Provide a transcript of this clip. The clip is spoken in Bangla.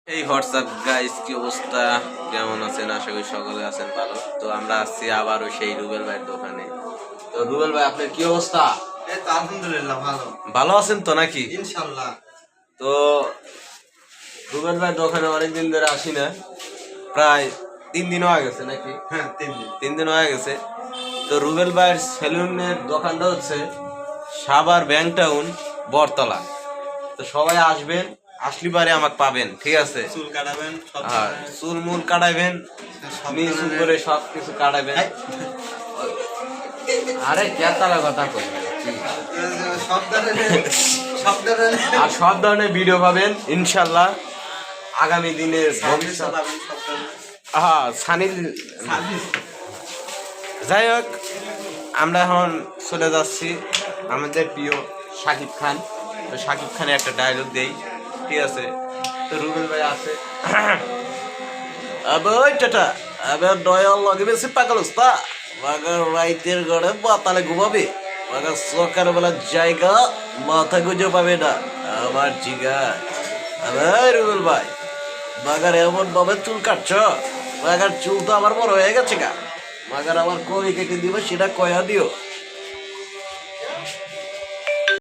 এই হোয়াটসঅ্যাপ গাইস, কি অবস্থা? কেমন আছেন? আশা করি সকলে আছেন ভালো। তো আমরা আসছি আবারও সেই রুবেল ভাইয়ের দোকানে। তো রুবেল ভাই, আপনার কি অবস্থা? এই তো আলহামদুলিল্লাহ ভালো। ভালো আছেন তো নাকি? ইনশাআল্লাহ। তো রুবেল ভাইয়ের দোকানে অনেকদিন ধরে আসি না, প্রায় 3 দিন হয়ে গেছে নাকি? হ্যাঁ, 3 দিন। 3 দিন হয়ে গেছে। তো রুবেল ভাইয়ের সেলুনের দোকানটা হচ্ছে সাভার ব্যাংক টাউন, বটতলা। তো সবাই আসবেন, আসলে পারে আমাকে পাবেন, ঠিক আছে? চুল কাটাবেন, সব আর চুল মূল কাটাইবেন, নিচু করে সব কিছু কাটাবেন। আরে কেতালা কথা কই, সব ধরনের সব ধরনের আর সব ধরনের ভিডিও পাবেন ইনশাল্লাহ আগামী দিনের ভবিষ্যৎ। পাবেন, সব ধরনের হ্যাঁ, সানিল। সার্ভিস। যাই হোক, আমরা এখন চলে যাচ্ছি আমাদের প্রিয় শাকিব খান। তো শাকিব খানের একটা ডায়লগ দেই, ঠিক আছে? তো রুবেল ভাই আছে। আবে ওই টাটা, আবে দয়াল লগে বেশি পাগল ওস্তা, মাগার রাইতের ঘরে বাতালে ঘুমাবে, মাগার সকাল বেলার জায়গা মাথা গুজে পাবে না আমার জিগার। আবে রুবেল ভাই, মাগার এমন ভাবে চুল কাটছ, মাগার চুল তো আমার বড় হয়ে গেছে গা, মাগার আমার কই কেটে দিব সেটা কয়া দিও।